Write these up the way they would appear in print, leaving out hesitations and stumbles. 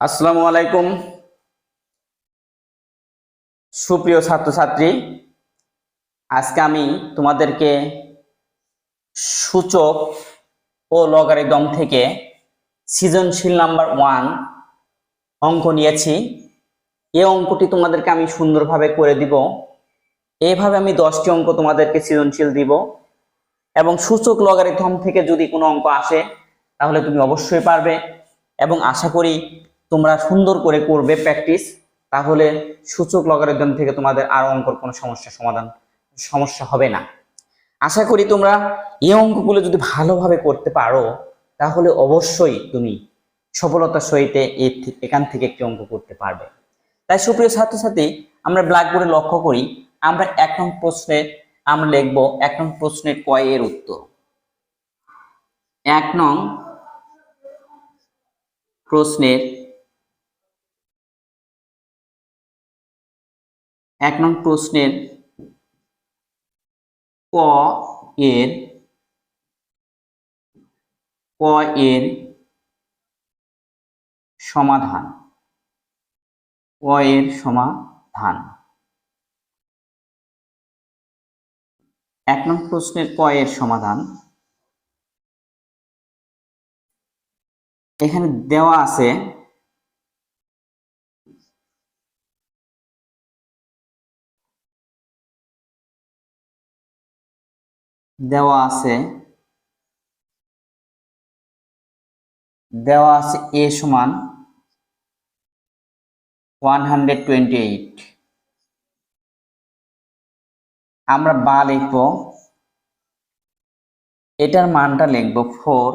আসসালামু আলাইকুম সুপ্রিয় ছাত্রছাত্রী, আজকে আমি তোমাদেরকে সূচক ও লগারিদম থেকে সৃজনশীল নাম্বার 1 অঙ্ক নিয়েছি। এই অঙ্কটি তোমাদেরকে আমি সুন্দরভাবে করে দিব। এইভাবে আমি 10টি অঙ্ক তোমাদেরকে সৃজনশীল দিব এবং সূচক লগারিদম থেকে যদি কোনো অঙ্ক আসে তাহলে তুমি অবশ্যই পারবে এবং আশা করি তোমরা সুন্দর করে করবে প্র্যাকটিস। তাহলে সূচক লগারিদম থেকে তোমাদের আর অঙ্কর কোনো সমস্যা হবে না। আশা করি তোমরা এই অঙ্কগুলো যদি ভালোভাবে করতে পারো তাহলে অবশ্যই তুমি সফলতার সহিত এখান থেকে একটি অঙ্ক করতে পারবে। তাই সুপ্রিয় ছাত্রছাত্রী, আমরা ব্ল্যাকবোর্ডে লক্ষ্য করি, আমরা 1 নং প্রশ্নে আমরা লিখব 1 নং প্রশ্নের ক এর উত্তর। 1 নং প্রশ্নের 1 নং প্রশ্নের ক এর সমাধান। ক এর সমাধান। 1 নং প্রশ্নের ক এর সমাধান এখানে দেওয়া আছে। a সমান 128। আমরা বা লিখব, এটার মানটা লিখব 4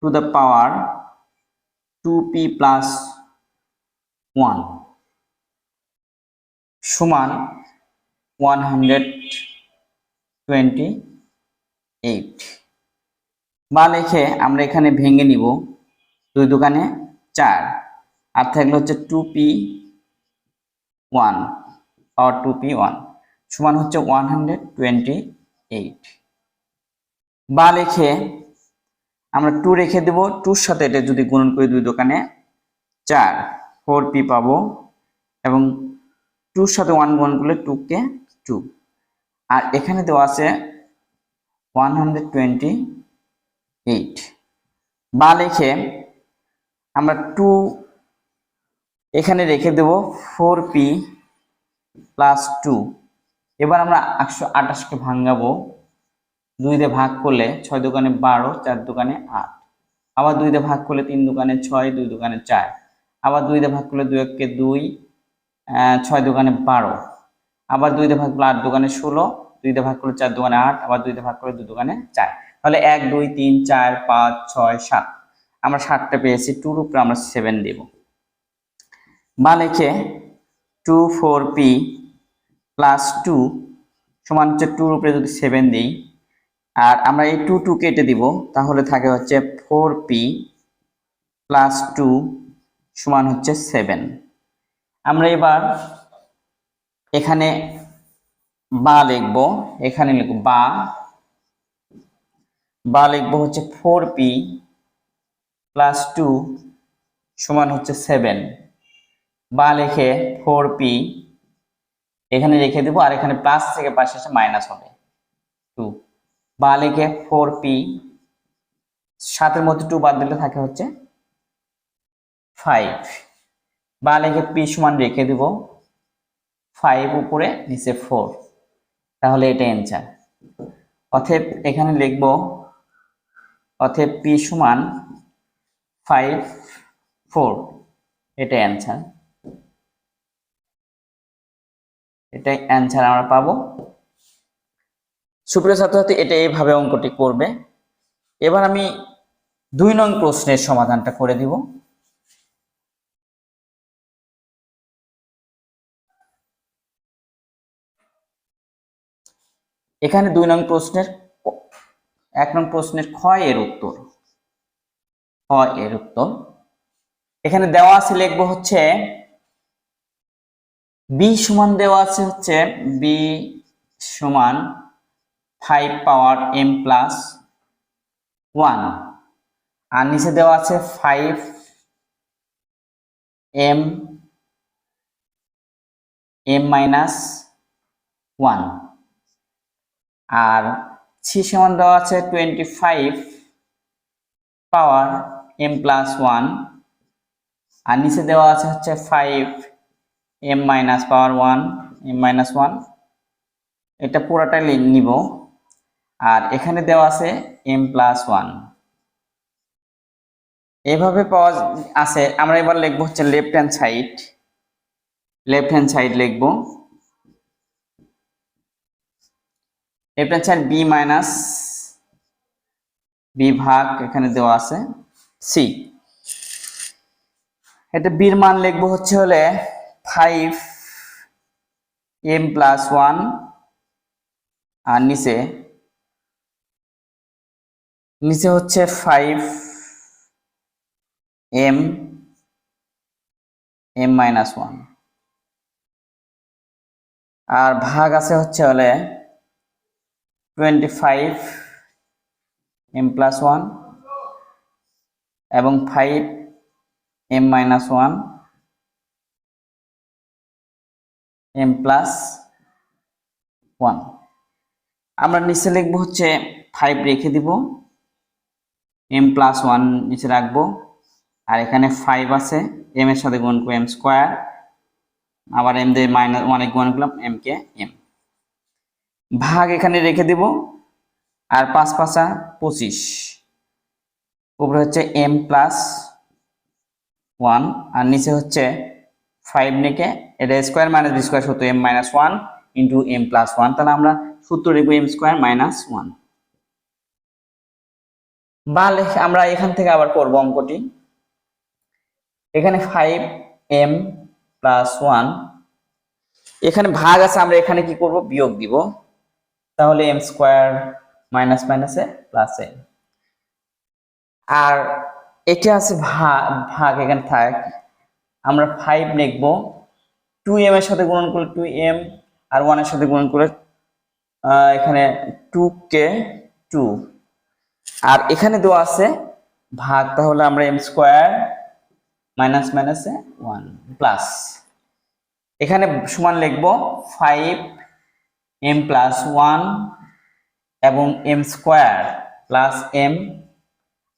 to the power 2p plus 1 সমান 128। বা লিখে আমরা এখানে ভেঙে নিব, 2 দোকানে 4 আর থাকলে হচ্ছে 2p1 পাওয়ার 2p1 সমান হচ্ছে 128। বা লিখে আমরা 2 রেখে দেব, 2 সাথে এটা যদি গুণন করি 2 দোকানে 4 4p পাবো এবং 2 সাথে 1 গুণন করলে 2 কে 2 আর এখানে দেওয়া আছে 128। বা লিখে আমরা 2 এখানে রেখে দেব 4p প্লাস 2। এবার আমরা 128 কে ভাঙাবো, 2 দিয়ে ভাগ করলে 6 দোকানে 12 4 দোকানে 8 আবার 2 দিয়ে ভাগ করলে 3 দোকানে 6 2 দোকানে 4 আবার 2 দিয়ে ভাগ করলে 2 কে 2 6 দোকানে 12 আবার 2 দিয়ে ভাগ করলে 8 দোকানে 16 2 দিয়ে ভাগ করলে 4 দোকানে 8 আবার 2 দিয়ে ভাগ করলে 2 দোকানে 4। তাহলে 1 2 3 4 5 6 7 আমরা 7টা পেয়েছি। 2 এর উপরে আমরা 7 দেব। বা লিখে 2 4p প্লাস 2 সমান হচ্ছে 2 এর উপরে যদি 7 দিই আর আমরা এই 2 কেটে দিব, তাহলে থাকে হচ্ছে 4p প্লাস 2 সমান হচ্ছে 7। আমরা এবার এখানে বা লিখব, এখানে লিখব বা লিখব হচ্ছে 4p প্লাস 2 সমান হচ্ছে 7। বা লিখে 4p এখানে রেখে দেব আর এখানে প্লাস থেকে পাশে এসে মাইনাস হবে 2। বা লিখে 4p 7 এর মধ্যে 2 বাদ দিলে থাকে হচ্ছে 5। বা লিখে p সমান রেখে দেব 5 উপরে নিচে 4, তাহলে এটা অ্যানসার। অতএব এখানে লিখব, অতএব p সমান 5 4, এটা অ্যানসার। এটাই অ্যানসার আমরা পাবো। সুপ্রিয় ছাত্রছাত্রী, এটা এইভাবে অঙ্কটি করবে। এবার আমি 2 নং প্রশ্নের সমাধানটা করে দিব। এখানে 2 নং প্রশ্নের 1 নং প্রশ্নের খ এর উত্তর। এখানে দেওয়া আছে, লিখবো হচ্ছে b সমান দেওয়া আছে হচ্ছে b সমান 5 পাওয়ার m প্লাস 1 আর নিচে দেওয়া আছে 5 এম মাইনাস 1 আর সি সমান দেওয়া আছে 25 পাওয়ার m প্লাস 1 আর নিচে দেওয়া আছে হচ্ছে 5 m মাইনাস পাওয়ার 1 m মাইনাস 1 এটা পুরোটাই নিব আর এখানে দেওয়া আছে m প্লাস 1 এভাবে পাওয়া আছে। আমরা এবার লিখব হচ্ছে লেফট হ্যান্ড সাইড লিখব left hand side b minus b ভাগ এখানে দেওয়া আছে সি। এটা বির মান লিখব হচ্ছে হলে 5 m প্লাস 1 আর নিচে হচ্ছে 5 m মাইনাস 1 আর ভাগ আছে হচ্ছে হলে 25 m প্লাস 1 এবং 5 m মাইনাস 1 m প্লাস 1। আমরা নিচে লিখব হচ্ছে 5 রেখে দিব, m প্লাস 1 নিচে রাখবো আর এখানে 5 আছে m এর সাথে গুণ করব m স্কয়ার আবার m দিয়ে মাইনাস 1 এ গুণ করলাম m কে m ভাগ এখানে রেখে দিব আর 5 5 25 উপরে হচ্ছে m প্লাস 1 আর নিচে হচ্ছে 5 নিকে এটা স্কয়ার মাইনাস বি স্কয়ার সূত্র m minus 1 into m plus 1 তাহলে আমরা সূত্র লিখব m স্কয়ার মাইনাস 1 বা আমরা এখান থেকে আবার করব অঙ্কটি। এখানে 5 m প্লাস 1 এখানে ভাগ আছে আমরা এখানে কি করব বিয়োগ দিব তাহলে m স্কয়ার মাইনাস মাইনাসে প্লাস এ আর এটা আছে ভাগ এখানে থাক আমরা 5 লিখব 2m এর সাথে গুণন করলে 2m আর 1 এর সাথে গুণন করলে এখানে 2 কে 2 আর এখানে দেওয়া আছে ভাগ তাহলে আমরা m স্কয়ার মাইনাস মাইনাসে 1 প্লাস এখানে সমান লিখব 5 m প্লাস 1 এবং m স্কয়ার প্লাস m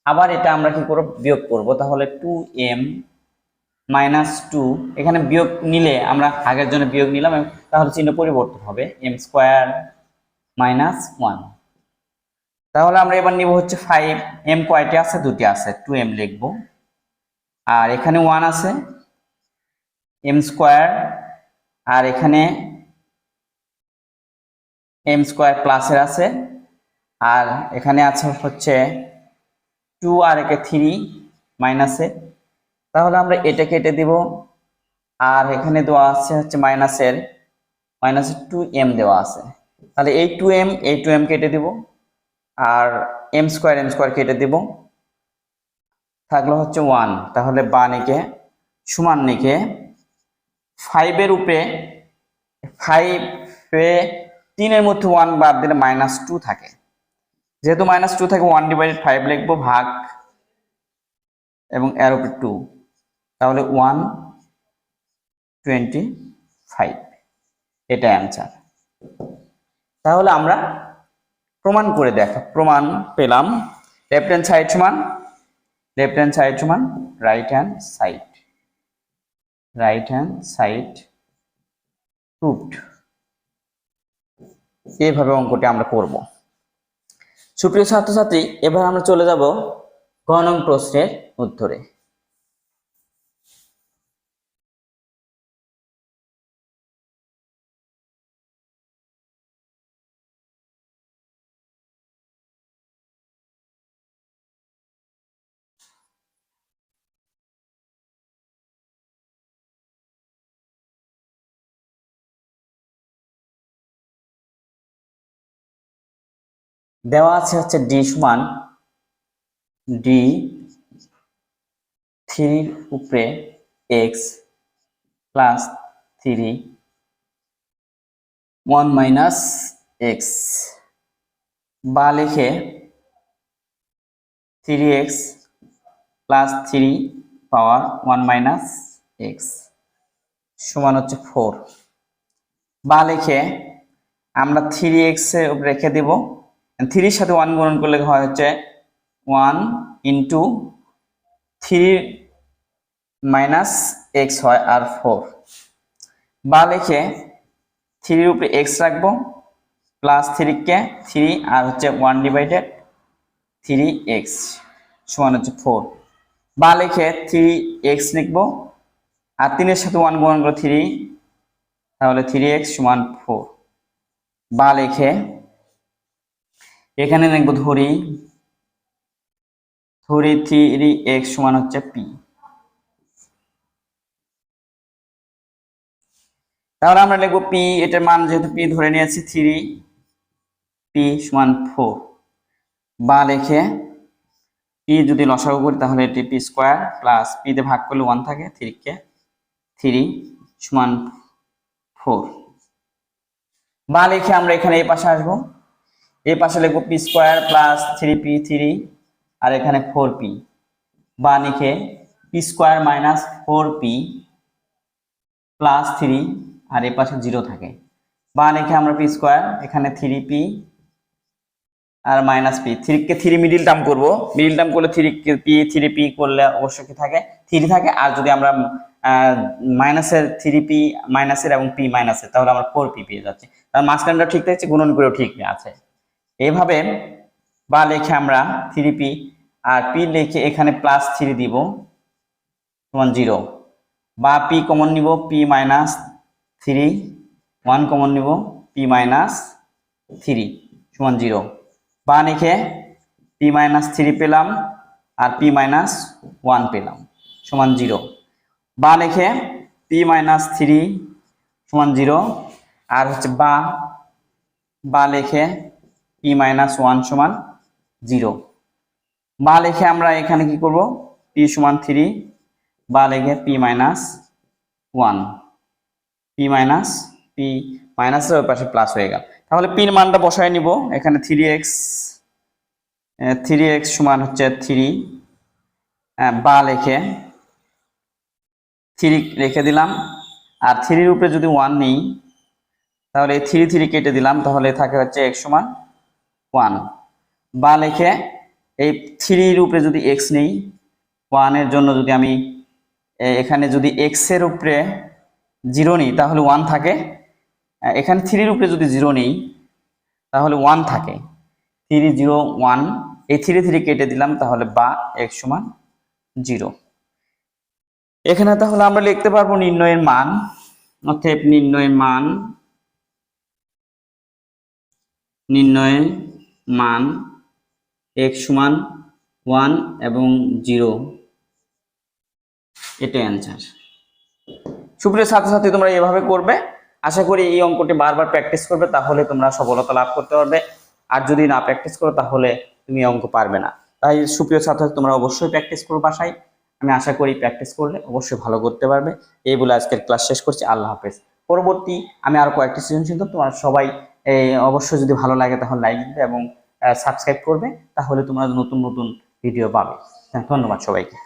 আবার এটা আমরা কি করব বিয়োগ করব তাহলে 2m মাইনাস 2 এখানে বিয়োগ নিলে আমরা আগের জন্য বিয়োগ নিলাম তাহলে চিহ্ন পরিবর্তন হবে m স্কয়ার মাইনাস 1 তাহলে আমরা এবার নিব হচ্ছে 5 m কয়টি আছে দুটি আছে 2m লিখব আর এখানে 1 আছে m স্কয়ার আর এখানে m স্কয়ার প্লাসের আছে আর এখানে আছে হচ্ছে 2 আর একে 3 মাইনাসে তাহলে আমরা এটা কেটে দিব আর এখানে দেওয়া আছে হচ্ছে মাইনাসের 2m দেওয়া আছে তাহলে এই 2m কেটে দিব আর m স্কয়ার কেটে দিব থাকলো হচ্ছে 1 তাহলে বা নিকে সমান নিকে 5 এর উপরে 5 এ 3 এর মধ্যে 1 বাদ দিলে -2 থাকে যেহেতু -2 থাকে 1/5 লিখবো ভাগ এবং এর উপরে 2 তাহলে 125 এটা অ্যানসার। তাহলে আমরা প্রমাণ করে প্রমাণ পেলাম লেফট হ্যান্ড সাইড সমান রাইট হ্যান্ড সাইড প্রুভড। এইভাবে অঙ্কটি আমরা করব। সুপ্রিয় ছাত্রছাত্রী এবার আমরা চলে যাব গ নং প্রশ্নের উত্তরে। দেওয়া আছে হচ্ছে d সমান d 3 উপরে x প্লাস 3 1 মাইনাস x বা লিখে 3x প্লাস 3 পাওয়ার 1 মাইনাস এক্স সমান হচ্ছে 4। বা লিখে আমরা 3x রেখে দেব, 3 এর সাথে 1 গুণন করলে হয় হচ্ছে 1 ইন্টু 3 মাইনাস এক্স হয় আর 4। বা লিখে 3 এর উপরে এক্স রাখবো প্লাস 3 কে 3 আর হচ্ছে 1 ডিভাইডেড 3x সমান হচ্ছে 4। বা লিখে 3x লিখবো আর 3 এর সাথে 1 গুণন করে 3, তাহলে 3x সমান 4। বা লিখে এখানে লিখবো ধরি 3x সমান হচ্ছে p। তাহলে আমরা লিখবো p, এটার মান যেহেতু p ধরে নিয়েছি 3p সমান 4। বা লিখে p যদি লসাগু করি তাহলে এটি p স্কয়ার প্লাস p তে ভাগ করলে 1 থাকে, 3 কে 3 সমান 4। বা লিখে আমরা এখানে এই পাশে আসবো, এই পাশে লিখবো p স্কয়ার প্লাস 3p 3 আর এখানে 4p। বা লিখে p square minus 4p plus 3 আর এই পাশে 0 থাকে। বা লিখে আমরা p স্কয়ার এখানে 3p আর মাইনাস p, 3 কে 3 মিডল টার্ম করব, মিডল টার্ম করলে 3p করলে অবশ্যই কি থাকে 3 থাকে। আর যদি আমরা মাইনাসের 3p মাইনাসের এবং p মাইনাসের তাহলে আমরা 4p পেয়ে যাচ্ছি। তার মাঝখানটা ঠিক থাকছে, গুণন করেও ঠিক আছে। এইভাবে বা লিখে আমরা 3p আর p লিখে এখানে প্লাস 3 দিব সমান 0। বা p কমন নিব p মাইনাস 3, 1 কমন নিব p মাইনাস 3 সমান 0। বা লিখে p মাইনাস 3 পেলাম আর p মাইনাস 1 পেলাম সমান 0। বা লিখে p মাইনাস 3 সমান 0 আর হচ্ছে বা লিখে p মাইনাস 1 সমান 0। বা লিখে আমরা এখানে কি করব p সমান 3, বা লিখে p মাইনাস 1, p মাইনাসের ওই পাশে প্লাস হয়ে গেল। তাহলে p এর মানটা বসায় নিব এখানে 3x সমান হচ্ছে 3। বা লিখে 3 রেখে দিলাম আর 3 এর উপরে যদি 1 নেই তাহলে 3 কেটে দিলাম, তাহলে থাকে হচ্ছে x সমান 1। বা লিখে এই 3 এর উপরে যদি x নেই, 1 এর জন্য যদি আমি এখানে যদি x এর উপরে 0 নেই তাহলে 1 থাকে, এখানে 3 এর উপরে যদি 0 নেই তাহলে 1 থাকে, 3 0 1, এই 3 কেটে দিলাম তাহলে বা x সমান 0। এখানে তাহলে আমরা লিখতে পারবো নির্ণয়ের মান, অতএব নির্ণয়ের মান x সমান 1 এবং 0, এটাই অ্যান্সার। সুপ্রিয় ছাত্রছাত্রী তোমরা এভাবে করবে, আশা করি এই অঙ্কটি বারবার প্র্যাকটিস করবে তাহলে তোমরা সফলতা লাভ করতে পারবে। আর যদি না প্র্যাকটিস করো তাহলে তুমি অঙ্ক পারবে না। তাই সুপ্রিয় ছাত্রছাত্রী তোমরা অবশ্যই প্র্যাকটিস করো বাসায়, আমি আশা করি প্র্যাকটিস করলে অবশ্যই ভালো করতে পারবে। এই বলে আজকের ক্লাস শেষ করছি, আল্লাহ হাফেজ। পরবর্তী আমি আরো কয়েকটি সৃজনশীল তোমরা সবাই অবশ্যই যদি ভালো লাগে তাহলে লাইক দিবে এবং সাবস্ক্রাইব করবে, তাহলে তোমরা নতুন নতুন ভিডিও পাবে। ধন্যবাদ সবাইকে।